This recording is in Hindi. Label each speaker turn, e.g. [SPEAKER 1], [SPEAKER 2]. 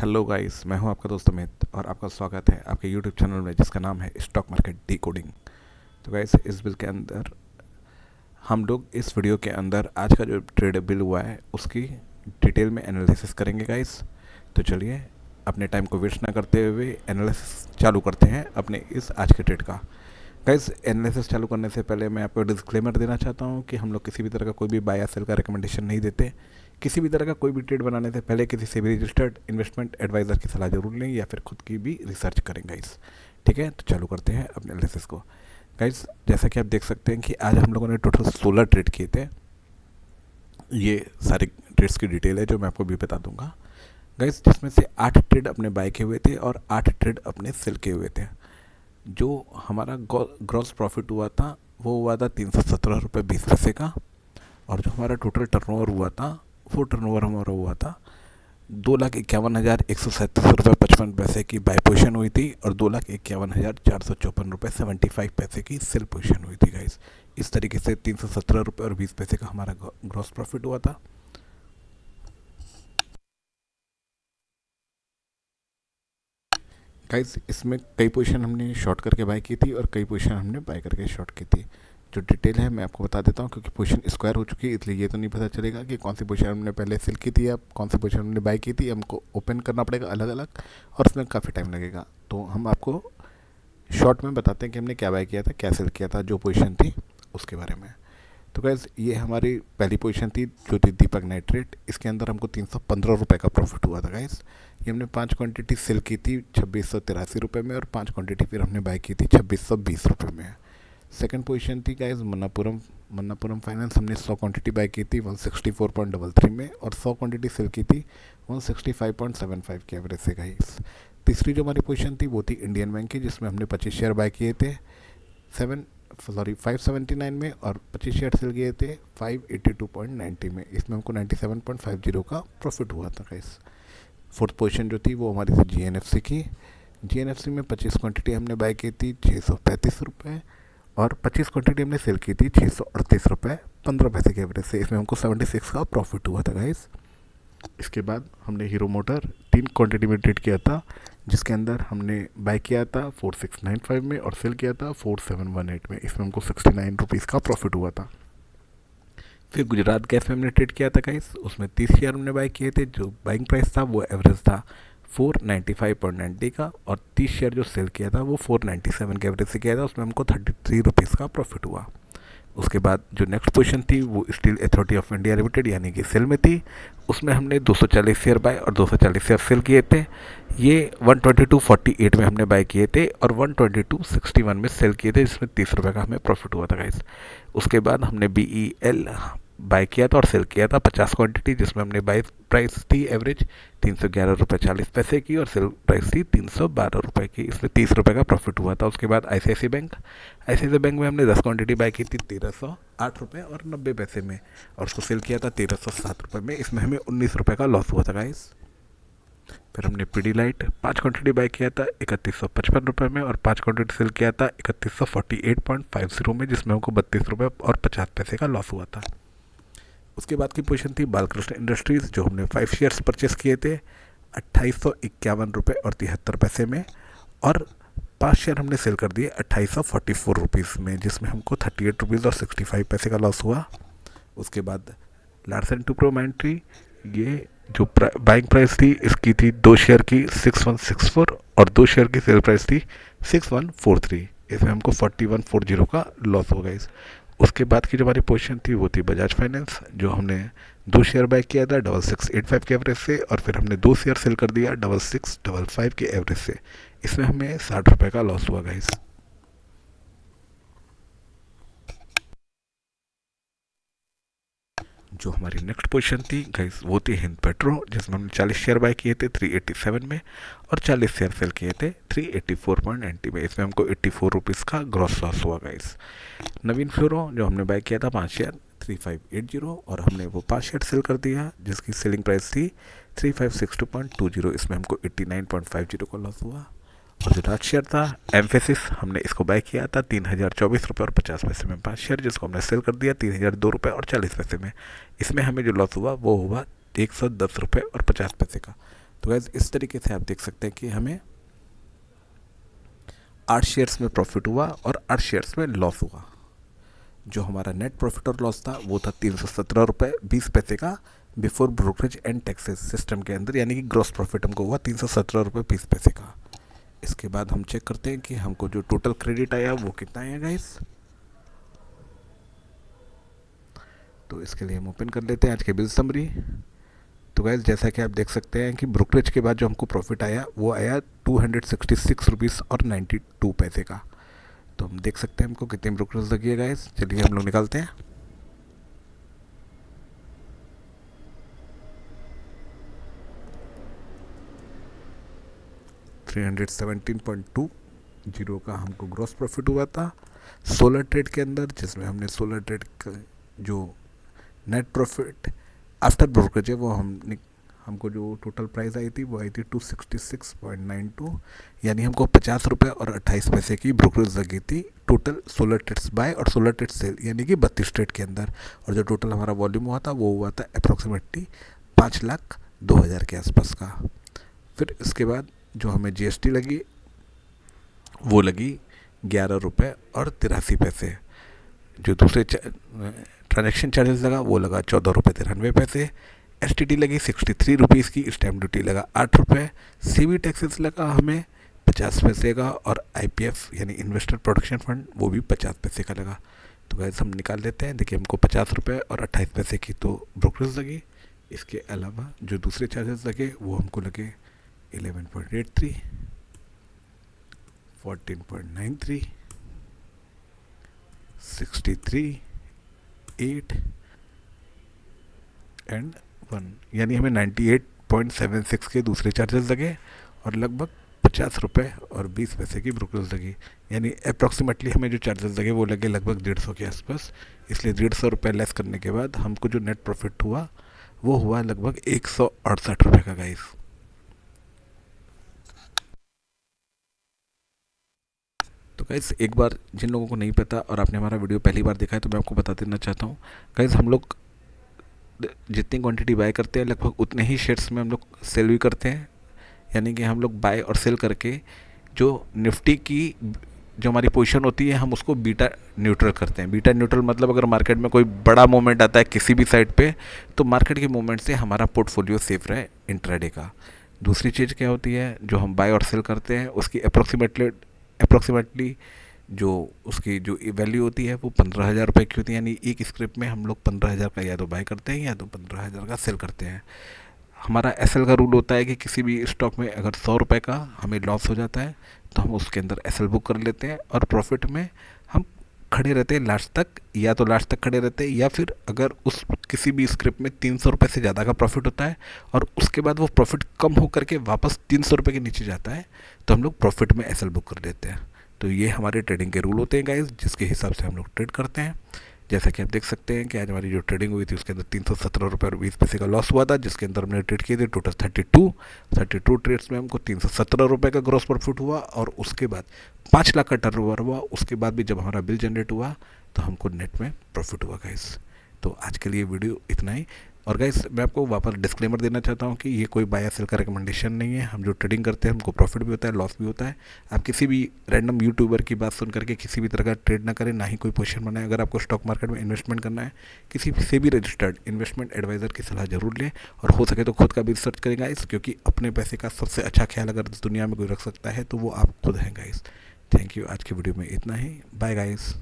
[SPEAKER 1] हेलो गाइस, मैं हूं आपका दोस्त अमित और आपका स्वागत है आपके यूट्यूब चैनल में जिसका नाम है स्टॉक मार्केट डिकोडिंग। तो गाइस, इस बिल के अंदर हम लोग इस वीडियो के अंदर आज का जो ट्रेड बिल हुआ है उसकी डिटेल में एनालिसिस करेंगे गाइस। तो चलिए अपने टाइम को वेस्ट ना करते हुए एनालिसिस चालू करते हैं अपने इस आज के ट्रेड का। गाइस, एनालिसिस चालू करने से पहले मैं आपको डिस्क्लेमर देना चाहता हूँ कि हम लोग किसी भी तरह का कोई भी बाय या सेल का रिकमेंडेशन नहीं देते। किसी भी तरह का कोई भी ट्रेड बनाने से पहले किसी से भी रजिस्टर्ड इन्वेस्टमेंट एडवाइज़र की सलाह जरूर लें या फिर खुद की भी रिसर्च करें गाइस। ठीक है, तो चालू करते हैं अपने एनालिसिस को। गाइस, जैसा कि आप देख सकते हैं कि आज हम लोगों ने टोटल 16 ट्रेड किए थे। ये सारे ट्रेड्स की डिटेल है जो मैं आपको भी बता दूंगा गाइस, जिसमें से 8 ट्रेड अपने बाय के हुए थे और 8 ट्रेड अपने सेल के हुए थे। जो हमारा ग्रॉस प्रॉफिट हुआ था वो हुआ था 317 रुपये 20 पैसे का। और जो हमारा टोटल टर्नओवर हुआ था वो टर्नओवर हमारा हुआ था 2,51,137 रुपये 55 पैसे की बाय पोजीशन हुई थी और 2,51,454 रुपये 75 पैसे की सेल पोजीशन हुई थी गाइस। इस तरीके से 317 रुपये और 20 पैसे का हमारा ग्रॉस प्रॉफिट हुआ था। गाइस, इसमें कई पोजीशन हमने शॉर्ट करके बाय की थी और कई पोजीशन हमने बाय करके शॉर्ट की थी। जो डिटेल है मैं आपको बता देता हूँ, क्योंकि पोजीशन स्क्वायर हो चुकी है इसलिए ये तो नहीं पता चलेगा कि कौन सी पोजीशन हमने पहले सेल की थी या कौन सी पोजीशन हमने बाय की थी। हमको ओपन करना पड़ेगा अलग अलग और उसमें काफ़ी टाइम लगेगा। तो हम आपको शॉर्ट में बताते हैं कि हमने क्या बाय किया था, क्या सेल किया था, जो पोजीशन थी उसके बारे में। तो गैस, ये हमारी पहली पोजीशन थी जो थी दीपक नाइट्रेट। इसके अंदर हमको 315 रुपये का प्रॉफिट हुआ था गैस। ये हमने 5 क्वांटिटी सेल की थी 2683 रुपये में और 5 क्वांटिटी फिर हमने बाय की थी 2620 रुपये में। सेकंड पोजीशन थी गैस मन्नापुरम फाइनेंस। हमने 100 क्वांटिटी बाय की थी 164.33 में और 100 क्वांटिटी सेल की थी 165.75 के एवरेज से गैस। तीसरी जो हमारी पोजीशन थी वो थी इंडियन बैंक की, जिसमें हमने 25 शेयर बाय किए थे 579 में और 25 शेयर सेल किए थे 582.90 में। इसमें हमको 97.50 का प्रॉफिट हुआ था गाइस। फोर्थ पोजीशन जो थी वो हमारी थी जीएनएफसी की। जीएनएफसी में 25 क्वांटिटी हमने बाय की थी 635 रुपये और 25 क्वांटिटी हमने सेल की थी 638 रुपये 15 पैसे के एवरेज से। इसमें हमको 76 का प्रॉफिट हुआ था गाइस। इसके बाद हमने हीरो मोटर 3 क्वांटिटी में ट्रेड किया था, जिसके अंदर हमने बाय किया था 4695 में और सेल किया था 4718 में। इसमें हमको 69 रुपीज़ का प्रॉफिट हुआ था। फिर गुजरात गैस में हमने ट्रेड किया था गाइस, उसमें 30 शेयर हमने बाय किए थे। जो बाइंग प्राइस था वो एवरेज था 495.90 का और 30 शेयर जो सेल किया था वो 497 के एवरेज से किया था। उसमें हमको 33 रुपीज़ का प्रॉफिट हुआ। उसके बाद जो नेक्स्ट पोजीशन थी वो steel authority of India limited यानी कि सेल में थी। उसमें हमने 240 शेयर बाय और 240 शेयर सेल किए थे। ये 122.48 में हमने बाय किए थे और 122.61 में सेल किए थे, जिसमें 30 रुपये का हमें प्रॉफिट हुआ था गाइस। उसके बाद हमने BEL बाय किया था और सेल किया था 50 क्वांटिटी, जिसमें हमने बाय प्राइस थी एवरेज 311 रुपये 40 पैसे की और सेल प्राइस थी 312 रुपये की। इसमें 30 रुपये का प्रॉफिट हुआ था। उसके बाद ICICI बैंक में हमने 10 क्वांटिटी बाय की थी 1308 रुपये और 90 पैसे में और उसको सेल किया था 1307 रुपये में। इसमें हमें 19 रुपये का लॉस हुआ था गाइस। फिर हमने पीडीलाइट 5 क्वांटिटी बाय किया था 3155 रुपये में और 5 क्वांटिटी सेल किया था 3148.50 में, जिसमें हमको 32 रुपये और 50 पैसे का लॉस हुआ था। उसके बाद की पोजीशन थी बालकृष्ण इंडस्ट्रीज़, जो हमने 5 शेयर्स परचेस किए थे 2851 रुपये और 73 पैसे में और 5 शेयर हमने सेल कर दिए 2844 रुपीज़ में, जिसमें हमको 38 रुपीज़ और 65 पैसे का लॉस हुआ। उसके बाद लार्सन टुब्रो माइंट्री, ये जो बाइंग प्राइस थी इसकी थी 2 शेयर की 6164 और 2 शेयर की सेल प्राइस थी 6143। इसमें हमको 4140 का लॉस हो गया। उसके बाद की जो हमारी पोजीशन थी वो थी बजाज फाइनेंस, जो हमने 2 शेयर बाय किया था 6685 के एवरेज से और फिर हमने 2 शेयर सेल कर दिया 6655 के एवरेज से। इसमें हमें 60 रुपये का लॉस हुआ गाइस। जो हमारी नेक्स्ट पोजीशन थी गाइस वो थी हिंद पेट्रो, जिसमें हमने 40 शेयर बाय किए थे 387 में और 40 शेयर सेल किए थे 384.90 में। इसमें हमको 84 रुपीज़ का ग्रॉस लॉस हुआ गाइस। नवीन फ्लोरो, जो हमने बाय किया था 5 शेयर 3580 और हमने वो 5 शेयर सेल कर दिया, जिसकी सेलिंग प्राइस थी 3562.20। इसमें हमको 89.50 का लॉस हुआ। और जो लास्ट शेयर था एम्फेसिस, हमने इसको बाय किया था 3024 रुपये और 50 पैसे में 5 शेयर, जिसको हमने सेल कर दिया 3002 रुपये और 40 पैसे में। इसमें हमें जो लॉस हुआ वो हुआ 110 रुपये और 50 पैसे का। तो गाइस इस तरीके से आप देख सकते हैं कि हमें 8 शेयर्स में प्रॉफिट हुआ और 8 शेयर्स में लॉस हुआ। जो हमारा नेट प्रॉफिट और लॉस था वो था 317 रुपये 20 पैसे का before brokerage and taxes system के अंदर, यानी कि ग्रॉस प्रॉफिट हमको हुआ 317 रुपये 20 पैसे का। इसके बाद हम चेक करते हैं कि हमको जो टोटल क्रेडिट आया वो कितना आया गाइस। तो इसके लिए हम ओपन कर लेते हैं आज के बिल समरी। तो गाइस जैसा कि आप देख सकते हैं कि ब्रोकरेज के बाद जो हमको प्रॉफिट आया वो आया 266 रुपीज़ और 92 पैसे का। तो हम देख सकते हैं हमको कितने ब्रोकरेज लगी है गाइस। चलिए हम लोग निकालते हैं। $317.20 का हमको ग्रॉस प्रॉफिट हुआ था सोलर ट्रेड के अंदर, जिसमें हमने सोलर ट्रेड का जो नेट प्रॉफिट आफ्टर ब्रोकरेज है वो हमको जो टोटल प्राइस आई थी वो आई थी 266.92, यानी हमको 50 रुपये और 28 पैसे की ब्रोकरेज लगी थी टोटल सोलर ट्रेड्स बाय और सोलर ट्रेड सेल, यानी कि 32 ट्रेड के अंदर। और जो टोटल हमारा वॉल्यूम हुआ था वो हुआ था अप्रॉक्सीमेटली 5,02,000 के आसपास का। फिर इसके बाद जो हमें जीएसटी लगी वो लगी 11 रुपये और 83 पैसे। जो दूसरे ट्रांजैक्शन चार्जेस लगा वो लगा 14 रुपये 93 पैसे। एसटीटी लगी 63 रुपीज़ की। स्टैम्प ड्यूटी लगा 8 रुपये। सीवी टैक्सेस लगा हमें 50 पैसे का। और आईपीएफ यानी इन्वेस्टर प्रोटेक्शन फंड वो भी 50 पैसे का लगा। तो गाइस हम निकाल लेते हैं। देखिए हमको 50 रुपये और 28 पैसे की तो ब्रोकरेज लगी। इसके अलावा जो दूसरे चार्जेस लगे वो हमको लगे 11.83, 14.93, 63, 8 एंड 1, यानी हमें 98.76 के दूसरे चार्जेस लगे और लगभग 50 रुपये और 20 पैसे की ब्रोकरेज लगी। यानी अप्रॉक्सीमेटली हमें जो चार्जेस लगे वो लगे लगभग 150 के आसपास। इसलिए 150 रुपये लेस करने के बाद हमको जो नेट प्रॉफिट हुआ वो हुआ लगभग 168 रुपये का गाइस। तो गाइस एक बार जिन लोगों को नहीं पता और आपने हमारा वीडियो पहली बार देखा है तो मैं आपको बता देना चाहता हूँ गाइस, हम लोग जितनी क्वांटिटी बाय करते हैं लगभग उतने ही शेयर्स में हम लोग सेल भी करते हैं। यानी कि हम लोग बाय और सेल करके जो निफ्टी की जो हमारी पोजीशन होती है हम उसको बीटा न्यूट्रल करते हैं। बीटा न्यूट्रल मतलब अगर मार्केट में कोई बड़ा मूवमेंट आता है किसी भी साइड पे तो मार्केट के मूवमेंट से हमारा पोर्टफोलियो सेफ रहे इंट्राडे का। दूसरी चीज़ क्या होती है, जो हम बाय और सेल करते हैं उसकी अप्रॉक्सीमेटली जो उसकी जो वैल्यू होती है वो 15,000 रुपये की होती है। यानी एक स्क्रिप्ट में हम लोग 15,000 का या तो बाय करते हैं या तो 15,000 का सेल करते हैं। हमारा एसएल का रूल होता है कि किसी भी स्टॉक में अगर 100 रुपये का हमें लॉस हो जाता है तो हम उसके अंदर एसएल बुक कर लेते हैं और प्रॉफिट में हम खड़े रहते हैं लास्ट तक, या तो लास्ट तक खड़े रहते हैं या फिर अगर उस किसी भी स्क्रिप्ट में 300 रुपये से ज़्यादा का प्रॉफिट होता है और उसके बाद वो प्रॉफिट कम होकर के वापस 300 रुपये के नीचे जाता है तो हम लोग प्रॉफिट में एसएल बुक कर देते हैं। तो ये हमारे ट्रेडिंग के रूल होते हैं गाइस, जिसके हिसाब से हम लोग ट्रेड करते हैं। जैसा कि आप देख सकते हैं कि आज हमारी जो ट्रेडिंग हुई थी उसके अंदर 317 रुपये और 20 पैसे का लॉस हुआ था, जिसके अंदर हमने ट्रेड किए थे टोटल 32 ट्रेड्स में हमको 317 रुपये का ग्रॉस प्रॉफिट हुआ और उसके बाद 5 लाख का टर्नओवर हुआ। उसके बाद भी जब हमारा बिल जनरेट हुआ तो हमको नेट में प्रॉफिट हुआ गाइस। तो आज के लिए वीडियो इतना ही। और गाइस मैं आपको वापस डिस्क्लेमर देना चाहता हूँ कि ये कोई बाय सेल का रिकमेंडेशन नहीं है। हम जो ट्रेडिंग करते हैं हमको प्रॉफिट भी होता है लॉस भी होता है। आप किसी भी रैंडम यूट्यूबर की बात सुन करके किसी भी तरह का ट्रेड ना करें, ना ही कोई पोजीशन बनाए। अगर आपको स्टॉक मार्केट में इन्वेस्टमेंट करना है किसी से भी रजिस्टर्ड इन्वेस्टमेंट एडवाइज़र की सलाह जरूर लें और हो सके तो खुद का भी रिसर्च करें गाइस, क्योंकि अपने पैसे का सबसे अच्छा ख्याल अगर इस दुनिया में कोई रख सकता है तो वो आप खुद हैं गाइस। Thank you. आज की वीडियो में इतना ही। Bye guys.